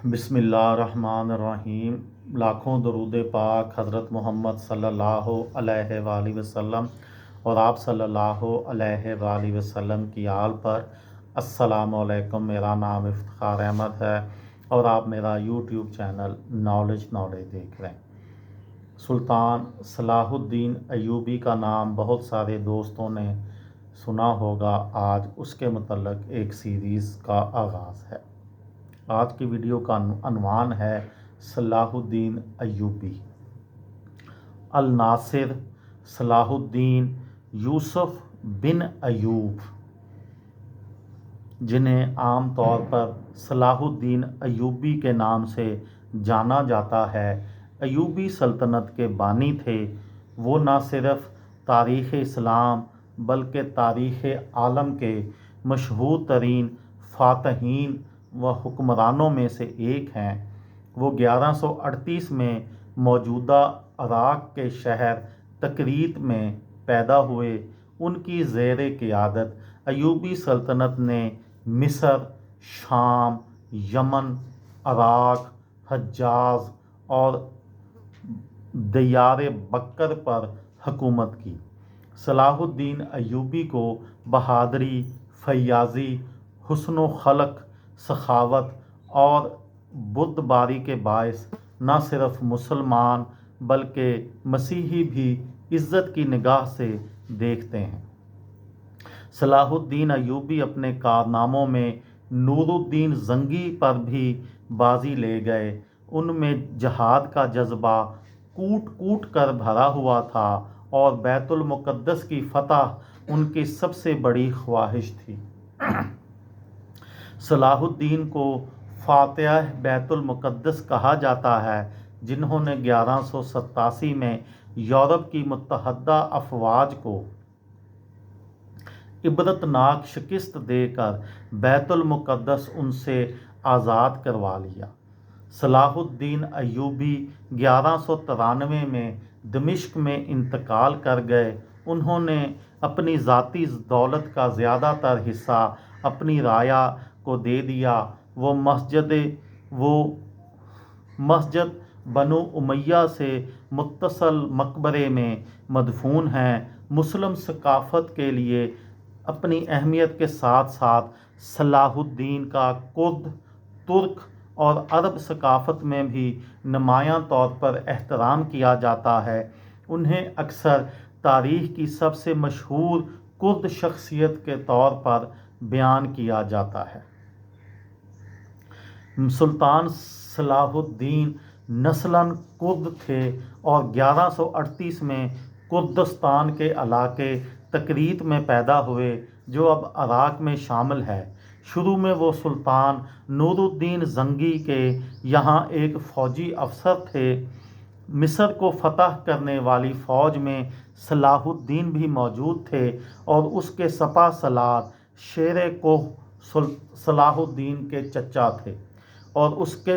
بسم اللہ الرحمن الرحیم۔ لاکھوں درود پاک حضرت محمد صلی اللہ علیہ وآلہ وسلم اور آپ صلی اللہ علیہ وآلہ وسلم کی آل پر۔ السلام علیکم، میرا نام افتخار احمد ہے اور آپ میرا یوٹیوب چینل نالج دیکھ رہے ہیں۔ سلطان صلاح الدین ایوبی کا نام بہت سارے دوستوں نے سنا ہوگا۔ آج اس کے متعلق ایک سیریز کا آغاز ہے۔ آج کی ویڈیو کا عنوان ہے صلاح الدین ایوبی۔ الناصر صلاح الدین یوسف بن ایوب، جنہیں عام طور پر صلاح الدین ایوبی کے نام سے جانا جاتا ہے، ایوبی سلطنت کے بانی تھے۔ وہ نہ صرف تاریخ اسلام بلکہ تاریخ عالم کے مشہور ترین فاتحین و حکمرانوں میں سے ایک ہیں۔ وہ 1138 میں موجودہ عراق کے شہر تکریت میں پیدا ہوئے۔ ان کی زیر قیادت ایوبی سلطنت نے مصر، شام، یمن، عراق، حجاز اور دیار بکر پر حکومت کی۔ صلاح الدین ایوبی کو بہادری، فیاضی، حسن و خلق، سخاوت اور بردباری کے باعث نہ صرف مسلمان بلکہ مسیحی بھی عزت کی نگاہ سے دیکھتے ہیں۔ صلاح الدین ایوبی اپنے کارناموں میں نور الدین زنگی پر بھی بازی لے گئے۔ ان میں جہاد کا جذبہ کوٹ کوٹ کر بھرا ہوا تھا اور بیت المقدس کی فتح ان کی سب سے بڑی خواہش تھی۔ صلاح الدین کو فاتح بیت المقدس کہا جاتا ہے، جنہوں نے 1187 میں یورپ کی متحدہ افواج کو عبرتناک شکست دے کر بیت المقدس ان سے آزاد کروا لیا۔ صلاح الدین ایوبی 1193 میں دمشق میں انتقال کر گئے۔ انہوں نے اپنی ذاتی دولت کا زیادہ تر حصہ اپنی رعایا کو دے دیا۔ وہ مسجد بنو امیہ سے متصل مقبرے میں مدفون ہیں۔ مسلم ثقافت کے لیے اپنی اہمیت کے ساتھ ساتھ صلاح الدین کا کرد، ترک اور عرب ثقافت میں بھی نمایاں طور پر احترام کیا جاتا ہے۔ انہیں اکثر تاریخ کی سب سے مشہور کرد شخصیت کے طور پر بیان کیا جاتا ہے۔ سلطان صلاح الدین نسلاً کرد تھے اور 1138 میں کردستان کے علاقے تکریت میں پیدا ہوئے، جو اب عراق میں شامل ہے۔ شروع میں وہ سلطان نور الدین زنگی کے یہاں ایک فوجی افسر تھے۔ مصر کو فتح کرنے والی فوج میں صلاح الدین بھی موجود تھے اور اس کے سپہ سالار شیر کوہ صلاح الدین کے چچا تھے، اور اس کے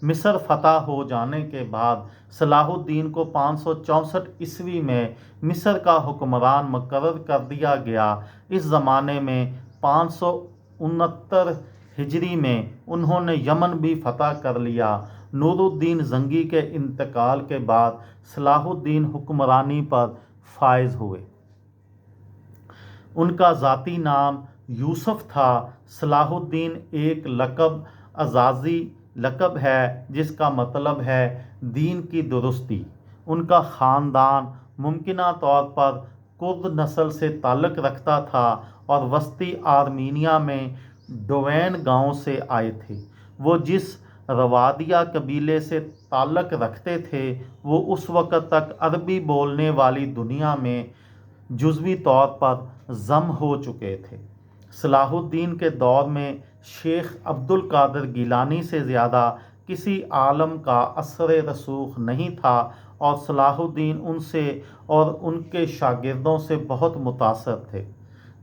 مصر فتح ہو جانے کے بعد صلاح الدین کو 564 عیسوی میں مصر کا حکمران مقرر کر دیا گیا۔ اس زمانے میں 569 ہجری میں انہوں نے یمن بھی فتح کر لیا۔ نور الدین زنگی کے انتقال کے بعد صلاح الدین حکمرانی پر فائز ہوئے۔ ان کا ذاتی نام یوسف تھا۔ صلاح الدین ایک لقب اعزازی لقب ہے جس کا مطلب ہے دین کی درستی۔ ان کا خاندان ممکنہ طور پر کرد نسل سے تعلق رکھتا تھا اور وسطی آرمینیا میں ڈوین گاؤں سے آئے تھے۔ وہ جس روادیہ قبیلے سے تعلق رکھتے تھے، وہ اس وقت تک عربی بولنے والی دنیا میں جزوی طور پر ضم ہو چکے تھے۔ صلاح الدین کے دور میں شیخ عبد القادر گیلانی سے زیادہ کسی عالم کا اثر رسوخ نہیں تھا، اور صلاح الدین ان سے اور ان کے شاگردوں سے بہت متاثر تھے۔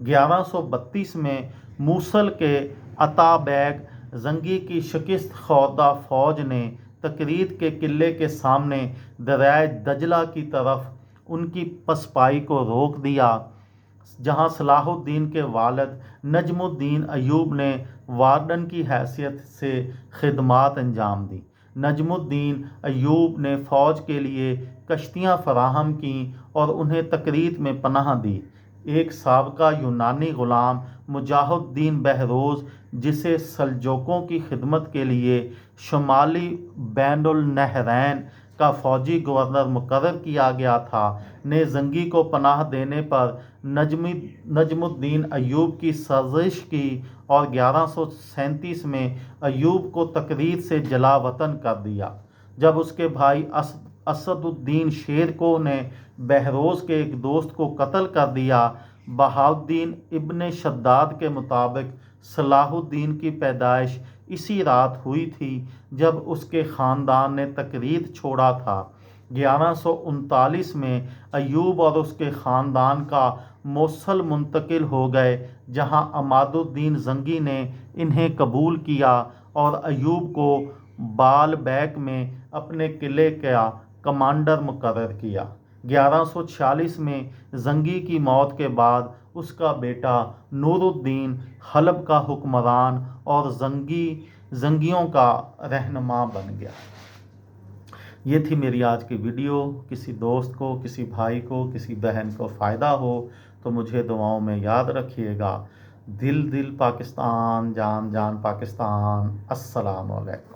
1132 میں موصل کے عطا بیگ زنگی کی شکست خوردہ فوج نے تکریت کے قلعے کے سامنے دریائے دجلہ کی طرف ان کی پسپائی کو روک دیا۔ جہاں صلاح الدین کے والد نجم الدین ایوب نے وارڈن کی حیثیت سے خدمات انجام دی۔ نجم الدین ایوب نے فوج کے لیے کشتیاں فراہم کیں اور انہیں تکریت میں پناہ دی۔ ایک سابقہ یونانی غلام مجاہ الدین بہروز، جسے سلجوقوں کی خدمت کے لیے شمالی بین النہرین کا فوجی گورنر مقرر کیا گیا تھا، نے زنگی کو پناہ دینے پر نجم الدین ایوب کی سازش کی اور 1137 میں ایوب کو تکریت سے جلا وطن کر دیا۔ جب اس کے بھائی اسد الدین شیرکو نے بہروز کے ایک دوست کو قتل کر دیا۔ بہاؤالدین ابن شداد کے مطابق صلاح الدین کی پیدائش اسی رات ہوئی تھی جب اس کے خاندان نے تکریت چھوڑا تھا۔ 1139 میں ایوب اور اس کے خاندان کا موصل منتقل ہو گئے، جہاں عماد الدین زنگی نے انہیں قبول کیا اور ایوب کو بالبیک میں اپنے قلعے کا کمانڈر مقرر کیا۔ 1146 میں زنگی کی موت کے بعد اس کا بیٹا نور الدین حلب کا حکمران اور زنگیوں کا رہنما بن گیا۔ یہ تھی میری آج کی ویڈیو۔ کسی دوست کو، کسی بھائی کو، کسی بہن کو فائدہ ہو تو مجھے دعاؤں میں یاد رکھیے گا۔ دل دل پاکستان، جان جان پاکستان۔ السلام علیکم۔